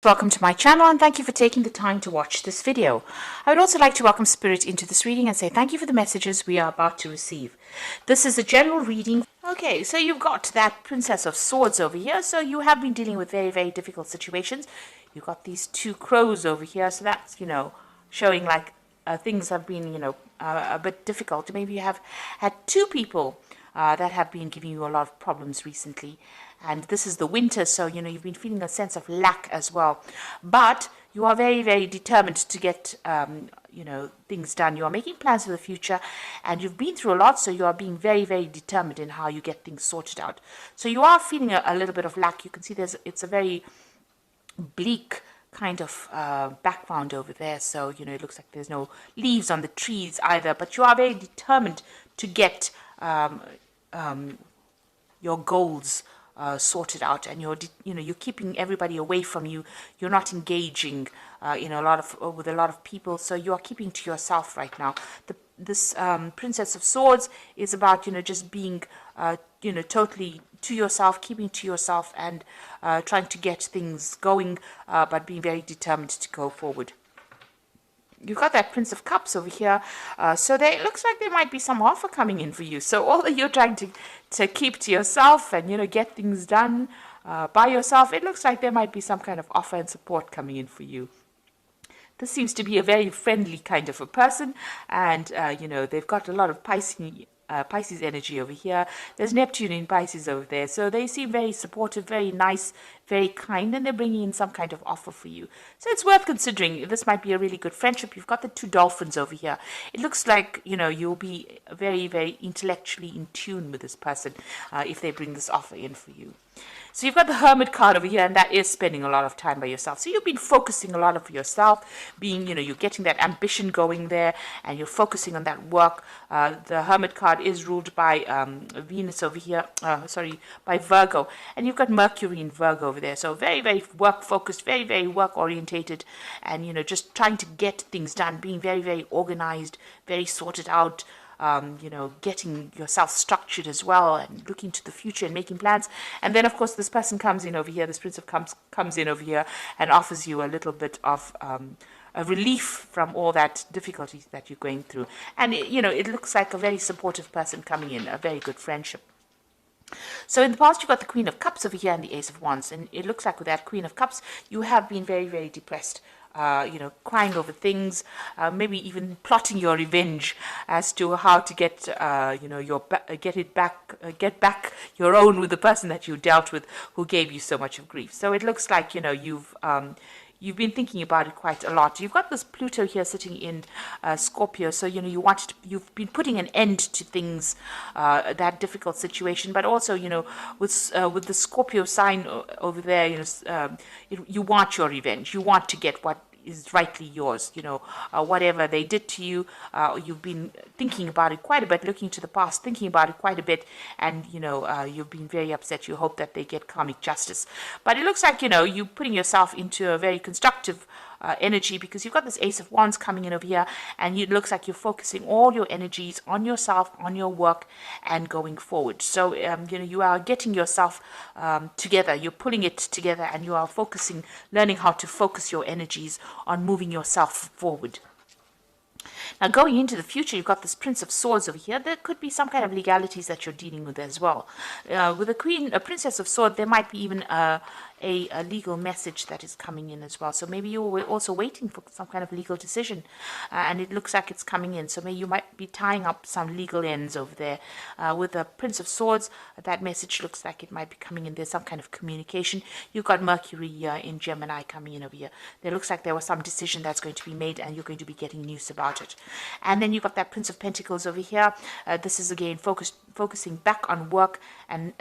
Welcome to my channel and thank you for taking the time to watch this video. I would also like to welcome Spirit into this reading and say thank you for the messages we are about to receive. This is a general reading. Okay, so you've got that Princess of Swords over here. So you have been dealing with very, very difficult situations. You've got these two crows over here. So that's, showing like things have been, a bit difficult. Maybe you have had two people that have been giving you a lot of problems recently. And this is the winter, so, you've been feeling a sense of lack as well. But you are very, very determined to get, things done. You are making plans for the future, and you've been through a lot, so you are being very, very determined in how you get things sorted out. So you are feeling a little bit of lack. You can see it's a very bleak kind of background over there. So, it looks like there's no leaves on the trees either, but you are very determined to get your goals sorted out, and you're keeping everybody away from you. You're not engaging with a lot of people, so you are keeping to yourself right now. This Princess of Swords is about just being totally to yourself, keeping to yourself, and trying to get things going, but being very determined to go forward. You've got that Prince of Cups over here, so it looks like there might be some offer coming in for you. So although you're trying to keep to yourself and get things done by yourself, it looks like there might be some kind of offer and support coming in for you. This seems to be a very friendly kind of a person, and they've got a lot of Pisces energy over here. There's Neptune in Pisces over there, so they seem very supportive, very nice, very kind, and they're bringing in some kind of offer for you. So it's worth considering. This might be a really good friendship. You've got the two dolphins over here. It looks like you'll be very, very intellectually in tune with this person if they bring this offer in for you. So you've got the Hermit card over here, and that is spending a lot of time by yourself. So you've been focusing a lot of yourself, being, you're getting that ambition going there, and you're focusing on that work. The Hermit card is ruled by Venus over here, by Virgo. And you've got Mercury in Virgo over there. So very, very work-focused, very, very work-orientated, and, just trying to get things done, being very, very organized, very sorted out, getting yourself structured as well, and looking to the future and making plans. And then, of course, this person comes in over here, this Prince of Cups comes in over here and offers you a little bit of a relief from all that difficulties that you're going through. And, it looks like a very supportive person coming in, a very good friendship. So in the past, you've got the Queen of Cups over here and the Ace of Wands. And it looks like with that Queen of Cups, you have been very, very depressed. Crying over things, maybe even plotting your revenge as to how to get, get back your own with the person that you dealt with who gave you so much of grief. So it looks like, you've been thinking about it quite a lot. You've got this Pluto here sitting in Scorpio, so you've been putting an end to things, that difficult situation. But also, with the Scorpio sign over there, you want your revenge. You want to get what is rightly yours. Whatever they did to you, you've been thinking about it quite a bit, looking to the past, thinking about it quite a bit, and you've been very upset. You hope that they get karmic justice, but it looks like you're putting yourself into a very constructive energy, because you've got this Ace of Wands coming in over here, and it looks like you're focusing all your energies on yourself, on your work, and going forward. So you are getting yourself together, you're pulling it together, and you are focusing, learning how to focus your energies on moving yourself forward. Now, going into the future, you've got this Prince of Swords over here. There could be some kind of legalities that you're dealing with as well. With a Princess of Swords, there might be even a legal message that is coming in as well. So maybe you're also waiting for some kind of legal decision, and it looks like it's coming in. So maybe you might be tying up some legal ends over there. With the Prince of Swords, that message looks like it might be coming in. There's some kind of communication. You've got Mercury in Gemini coming in over here. There looks like there was some decision that's going to be made, and you're going to be getting news about it. And then you've got that Prince of Pentacles over here. This is again focusing back on work and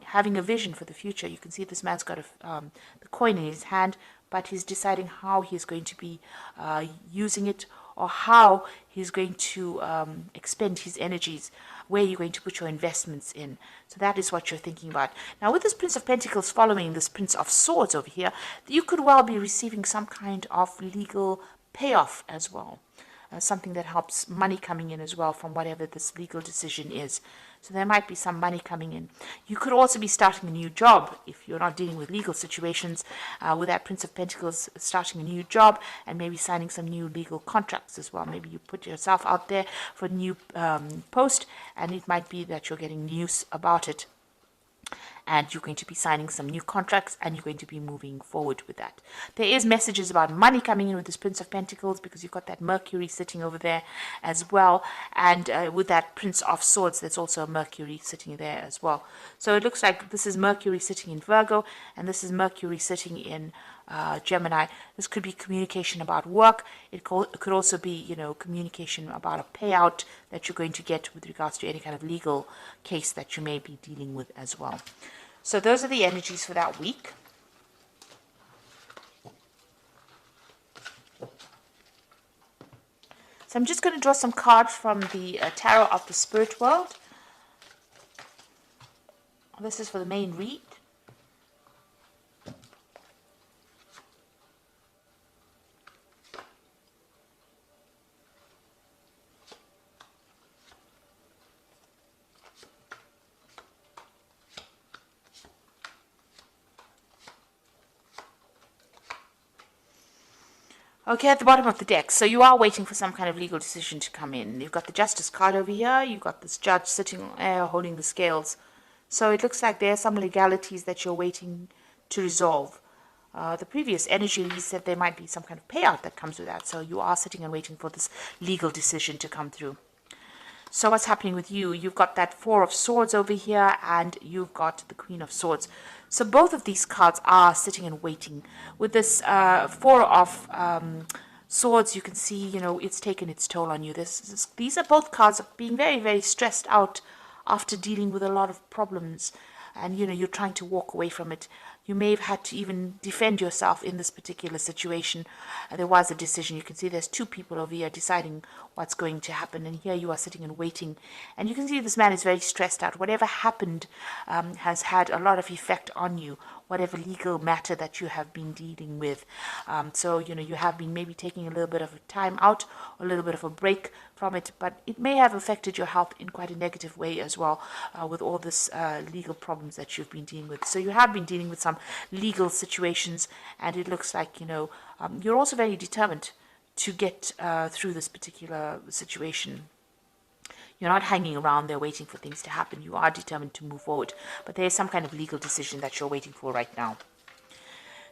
having a vision for the future. You can see this man's got the coin in his hand, but he's deciding how he's going to be using it, or how he's going to expend his energies, where you're going to put your investments in. So that is what you're thinking about. Now, with this Prince of Pentacles following this Prince of Swords over here, you could well be receiving some kind of legal payoff as well. Something that helps money coming in as well from whatever this legal decision is. So there might be some money coming in. You could also be starting a new job if you're not dealing with legal situations. With that Prince of Pentacles, starting a new job and maybe signing some new legal contracts as well. Maybe you put yourself out there for a new post, and it might be that you're getting news about it, and you're going to be signing some new contracts, and you're going to be moving forward with that. There is messages about money coming in with this Prince of Pentacles, because you've got that Mercury sitting over there as well, and with that Prince of Swords, there's also a Mercury sitting there as well. So it looks like this is Mercury sitting in Virgo, and this is Mercury sitting in Gemini. This could be communication about work. It could also be, communication about a payout that you're going to get with regards to any kind of legal case that you may be dealing with as well. So those are the energies for that week. So I'm just going to draw some cards from the Tarot of the Spirit World. This is for the main read. Okay, at the bottom of the deck, so you are waiting for some kind of legal decision to come in. You've got the Justice card over here. You've got this judge sitting there holding the scales. So it looks like there are some legalities that you're waiting to resolve. The previous energy said there might be some kind of payout that comes with that. So you are sitting and waiting for this legal decision to come through. So what's happening with you? You've got that Four of Swords over here, and you've got the Queen of Swords. So both of these cards are sitting and waiting. With this Four of Swords, you can see, it's taken its toll on you. These are both cards of being very, very stressed out after dealing with a lot of problems. And, you're trying to walk away from it. You may have had to even defend yourself in this particular situation. There was a decision. You can see there's two people over here deciding what's going to happen. And here you are sitting and waiting. And you can see this man is very stressed out. Whatever happened has had a lot of effect on you. Whatever legal matter that you have been dealing with. So, you have been maybe taking a little bit of a time out, or a little bit of a break from it, but it may have affected your health in quite a negative way as well, with all this legal problems that you've been dealing with. So you have been dealing with some legal situations, and it looks like, you're also very determined to get through this particular situation. You're not hanging around there waiting for things to happen. You are determined to move forward. But there is some kind of legal decision that you're waiting for right now.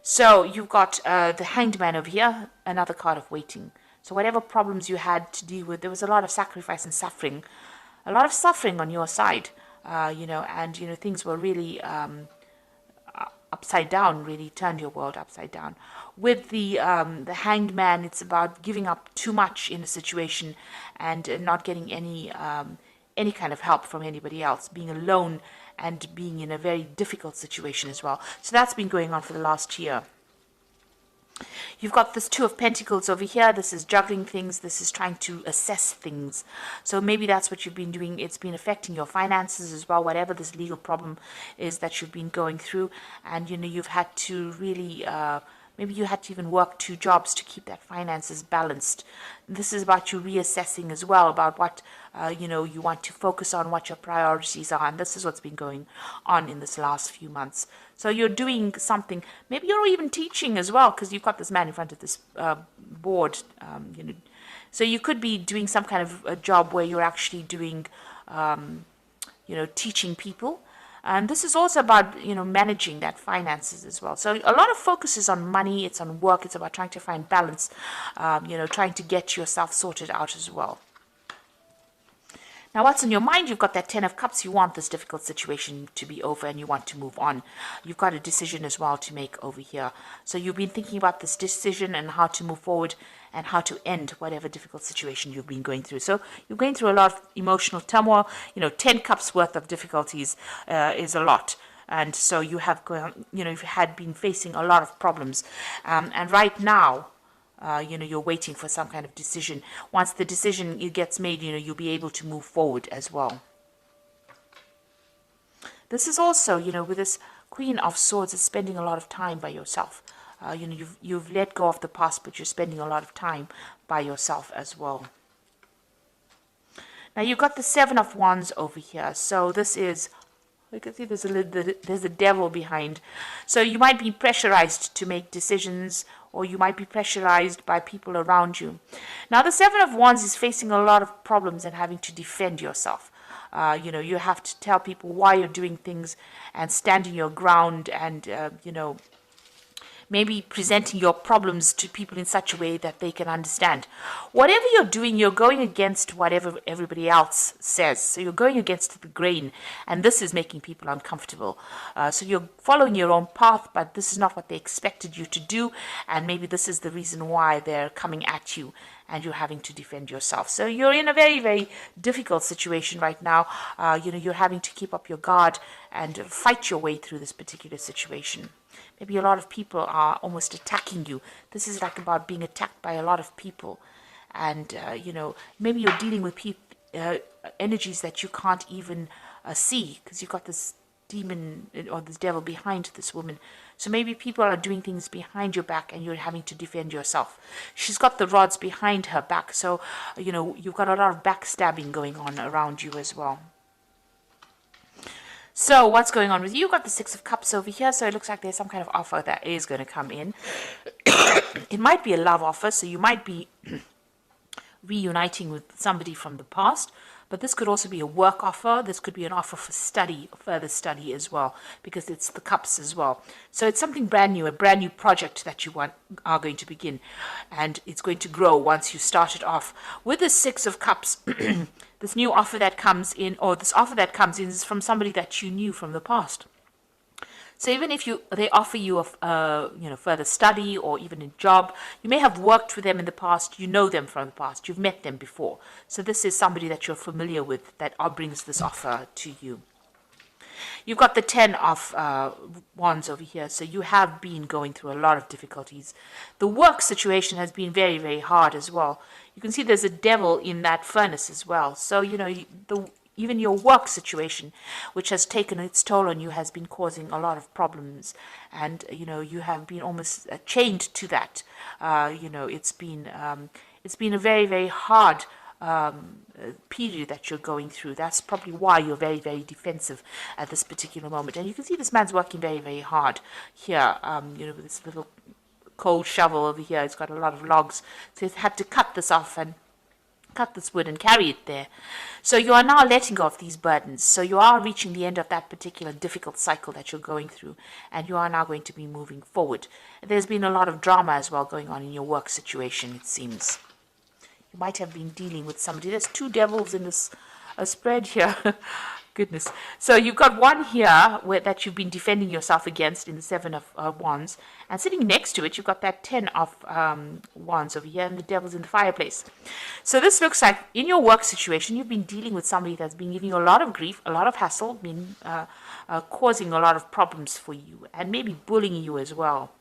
So you've got the Hanged Man over here, another card of waiting. So whatever problems you had to deal with, there was a lot of sacrifice and suffering. A lot of suffering on your side, and, things were really upside down, really turned your world upside down. With the Hanged Man, it's about giving up too much in a situation and not getting any kind of help from anybody else, being alone and being in a very difficult situation as well. So that's been going on for the last year. You've got this Two of Pentacles over here. This is juggling things. This is trying to assess things. So maybe that's what you've been doing. It's been affecting your finances as well, whatever this legal problem is that you've been going through. And, you've had to really, maybe you had to even work two jobs to keep that finances balanced. This is about you reassessing as well, about what, you want to focus on, what your priorities are. And this is what's been going on in this last few months. So you're doing something. Maybe you're even teaching as well, because you've got this man in front of this board. So you could be doing some kind of a job where you're actually doing, teaching people. And this is also about, managing that finances as well. So a lot of focus is on money. It's on work. It's about trying to find balance, trying to get yourself sorted out as well. Now, what's on your mind? You've got that Ten of Cups. You want this difficult situation to be over and you want to move on. You've got a decision as well to make over here. So you've been thinking about this decision and how to move forward and how to end whatever difficult situation you've been going through. So you're going through a lot of emotional turmoil. 10 cups worth of difficulties is a lot. And so you have you've had been facing a lot of problems. And right now, you're waiting for some kind of decision. Once the decision gets made, you'll be able to move forward as well. This is also, with this Queen of Swords, is spending a lot of time by yourself. You've let go of the past, but you're spending a lot of time by yourself as well. Now you've got the Seven of Wands over here. So this is, you can see there's a devil behind. So you might be pressurized to make decisions, or you might be pressurized by people around you. Now the Seven of Wands is facing a lot of problems and having to defend yourself. You have to tell people why you're doing things and standing your ground, and maybe presenting your problems to people in such a way that they can understand. Whatever you're doing, you're going against whatever everybody else says. So you're going against the grain, and this is making people uncomfortable. So you're following your own path, but this is not what they expected you to do, and maybe this is the reason why they're coming at you and you're having to defend yourself. So you're in a very, very difficult situation right now. You're having to keep up your guard and fight your way through this particular situation. Maybe a lot of people are almost attacking you. This is like about being attacked by a lot of people. And, maybe you're dealing with energies that you can't even see, because you've got this demon or this devil behind this woman. So maybe people are doing things behind your back and you're having to defend yourself. She's got the rods behind her back. So, you've got a lot of backstabbing going on around you as well. So what's going on with you? You've got the Six of Cups over here. So it looks like there's some kind of offer that is going to come in. It might be a love offer. So you might be reuniting with somebody from the past. But this could also be a work offer. This could be an offer for study, further study as well, because it's the cups as well. So it's something brand new, a brand new project that you are going to begin. And it's going to grow once you start it off. With the Six of Cups, this new offer that comes in, or this offer that comes in, is from somebody that you knew from the past. So even if they offer you a further study or even a job, you may have worked with them in the past, you know them from the past, you've met them before. So this is somebody that you're familiar with that brings this offer to you. You've got the Ten of Wands over here, so you have been going through a lot of difficulties. The work situation has been very, very hard as well. You can see there's a devil in that furnace as well. So, even your work situation, which has taken its toll on you, has been causing a lot of problems. And, you have been almost chained to that. It's been a very, very hard period that you're going through. That's probably why you're very, very defensive at this particular moment. And you can see this man's working very, very hard here. With this little cold shovel over here. It's got a lot of logs. So he's had to cut this off and cut this wood and carry it there. So you are now letting go of these burdens. So you are reaching the end of that particular difficult cycle that you're going through, and you are now going to be moving forward. There's been a lot of drama as well going on in your work situation, it seems. You might have been dealing with somebody. There's two devils in this spread here. Goodness. So you've got one here that you've been defending yourself against in the Seven of Wands. And sitting next to it, you've got that Ten of Wands over here, and the devil's in the fireplace. So this looks like in your work situation, you've been dealing with somebody that's been giving you a lot of grief, a lot of hassle, been causing a lot of problems for you, and maybe bullying you as well.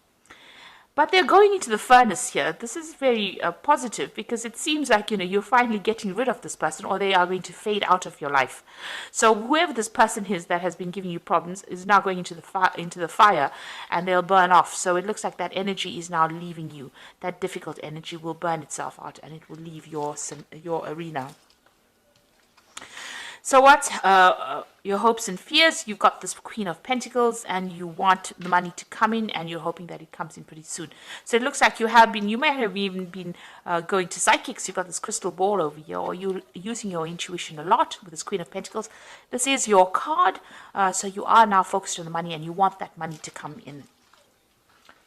But they're going into the furnace here. This is very positive, because it seems like, you're finally getting rid of this person, or they are going to fade out of your life. So whoever this person is that has been giving you problems is now going into the fire, and they'll burn off. So it looks like that energy is now leaving you. That difficult energy will burn itself out, and it will leave your arena. So what's your hopes and fears? You've got this Queen of Pentacles, and you want the money to come in, and you're hoping that it comes in pretty soon. So it looks like you may have even been going to psychics. You've got this crystal ball over here, or you're using your intuition a lot with this Queen of Pentacles. This is your card. So you are now focused on the money, and you want that money to come in.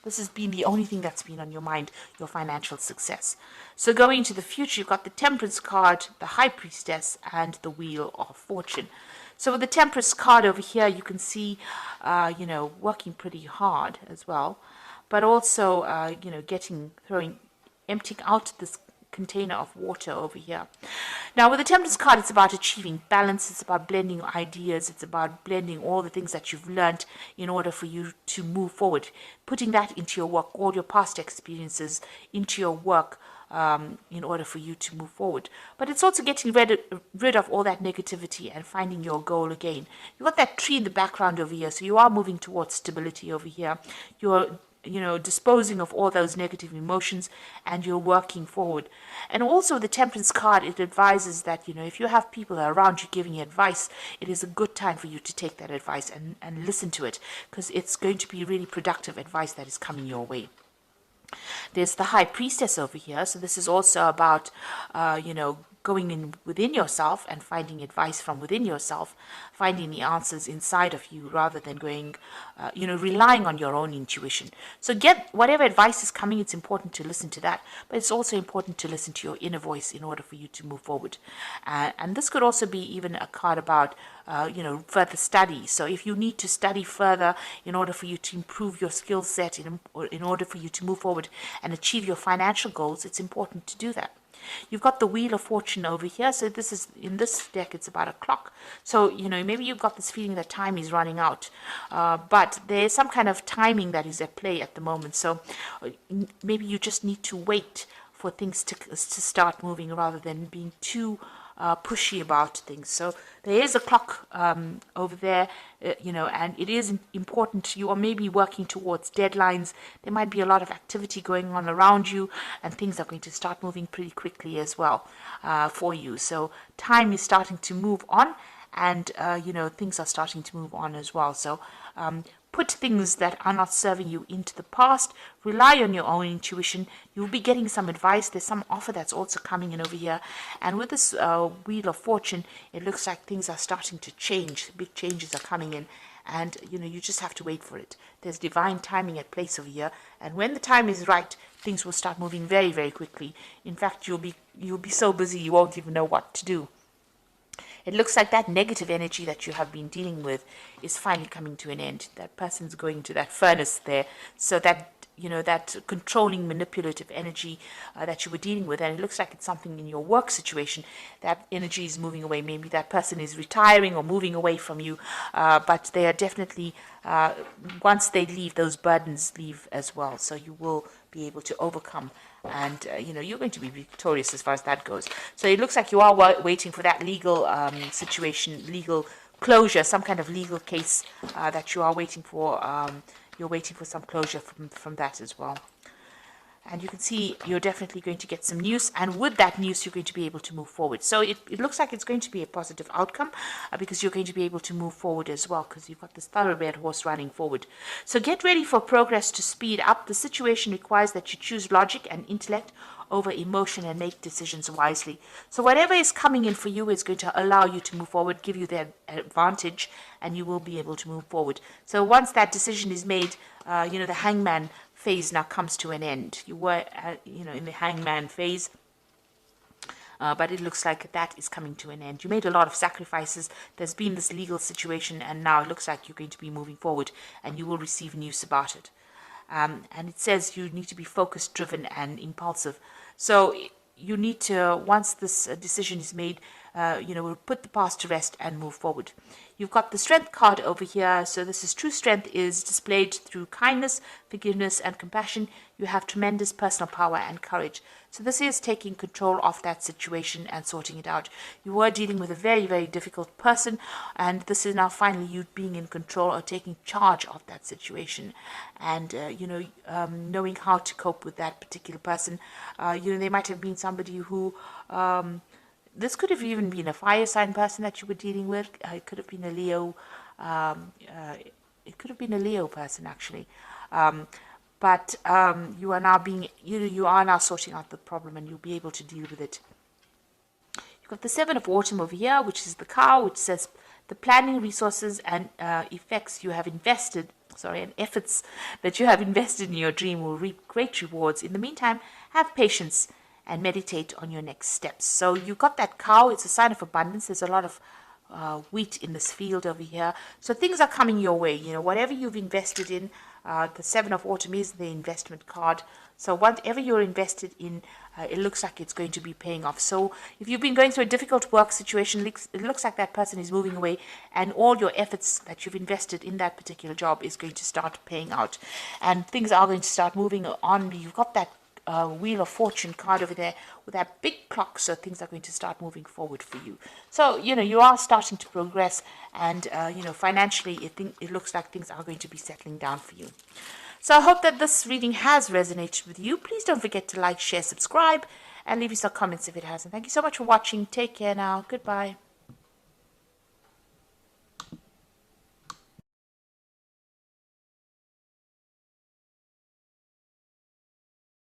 This has been the only thing that's been on your mind, your financial success. So going into the future, you've got the Temperance card, the High Priestess, and the Wheel of Fortune. So with the Temperance card over here, you can see, working pretty hard as well, but also, emptying out this container of water over here. Now with the Temperance card, it's about achieving balance. It's about blending ideas. It's about blending all the things that you've learned in order for you to move forward, putting that into your work, all your past experiences into your work, in order for you to move forward. But it's also getting rid of all that negativity and finding your goal again. You've got that tree in the background over here, so you are moving towards stability over here. You're disposing of all those negative emotions, and you're working forward. And also the Temperance card, it advises that, if you have people around you giving you advice, it is a good time for you to take that advice and listen to it, because it's going to be really productive advice that is coming your way. There's the High Priestess over here. So this is also about, going in within yourself and finding advice from within yourself, finding the answers inside of you rather than going, relying on your own intuition. So get whatever advice is coming, it's important to listen to that, but it's also important to listen to your inner voice in order for you to move forward. And this could also be even a card about, further study. So if you need to study further in order for you to improve your skill set, in order for you to move forward and achieve your financial goals, it's important to do that. You've got the Wheel of Fortune over here. So this is, in this deck, it's about a clock. So, maybe you've got this feeling that time is running out. But there's some kind of timing that is at play at the moment. So maybe you just need to wait for things to start moving rather than being too pushy about things. So there is a clock over there, and it is important. You are maybe working towards deadlines. There might be a lot of activity going on around you, and things are going to start moving pretty quickly as well for you. So time is starting to move on, and things are starting to move on as well. So put things that are not serving you into the past. Rely on your own intuition. You'll be getting some advice. There's some offer that's also coming in over here. And with this Wheel of Fortune, it looks like things are starting to change. Big changes are coming in. And, you just have to wait for it. There's divine timing at place over here. And when the time is right, things will start moving very, very quickly. In fact, you'll be so busy you won't even know what to do. It looks like that negative energy that you have been dealing with is finally coming to an end. That person's going to that furnace there. So that, that controlling, manipulative energy that you were dealing with, and it looks like it's something in your work situation, that energy is moving away. Maybe that person is retiring or moving away from you, but they are definitely, once they leave, those burdens leave as well. So you will be able to overcome, and you're going to be victorious as far as that goes. So it looks like you are waiting for that legal situation, legal closure, some kind of legal case that you are waiting for. You're waiting for some closure from that as well. And you can see you're definitely going to get some news, and with that news you're going to be able to move forward. So it looks like it's going to be a positive outcome because you're going to be able to move forward as well, because you've got this thoroughbred horse running forward. So get ready for progress to speed up. The situation requires that you choose logic and intellect over emotion and make decisions wisely. So whatever is coming in for you is going to allow you to move forward, give you that advantage, and you will be able to move forward. So once that decision is made, the hangman phase now comes to an end. You were, in the hangman phase, but it looks like that is coming to an end. You made a lot of sacrifices. There's been this legal situation, and now it looks like you're going to be moving forward, and you will receive news about it. And it says you need to be focused, driven, and impulsive. So you need to, once this decision is made, we'll put the past to rest and move forward. You've got the Strength card over here. So this is true strength is displayed through kindness, forgiveness, and compassion. You have tremendous personal power and courage. So this is taking control of that situation and sorting it out. You were dealing with a very, very difficult person, and this is now finally you being in control or taking charge of that situation, and knowing how to cope with that particular person. They might have been somebody who this could have even been a fire sign person that you were dealing with. It could have been a Leo. It could have been a Leo person actually. But you are now you are now sorting out the problem, and you'll be able to deal with it. You've got the Seven of Autumn over here, which is the cow, which says the planning, resources, and effects you have invested. And efforts that you have invested in your dream will reap great rewards. In the meantime, have patience and meditate on your next steps. So you got that cow. It's a sign of abundance. There's a lot of wheat in this field over here. So things are coming your way. Whatever you've invested in, the Seven of Autumn is the investment card. So whatever you're invested in, it looks like it's going to be paying off. So if you've been going through a difficult work situation, it looks like that person is moving away, and all your efforts that you've invested in that particular job is going to start paying out, and things are going to start moving on. You've got that Wheel of Fortune card over there with that big clock, so things are going to start moving forward for you. So you are starting to progress, and financially it looks like things are going to be settling down for you. So I hope that this reading has resonated with you. Please don't forget to like, share, subscribe, and leave us some comments if it hasn't. Thank you so much for watching. Take care now. Goodbye.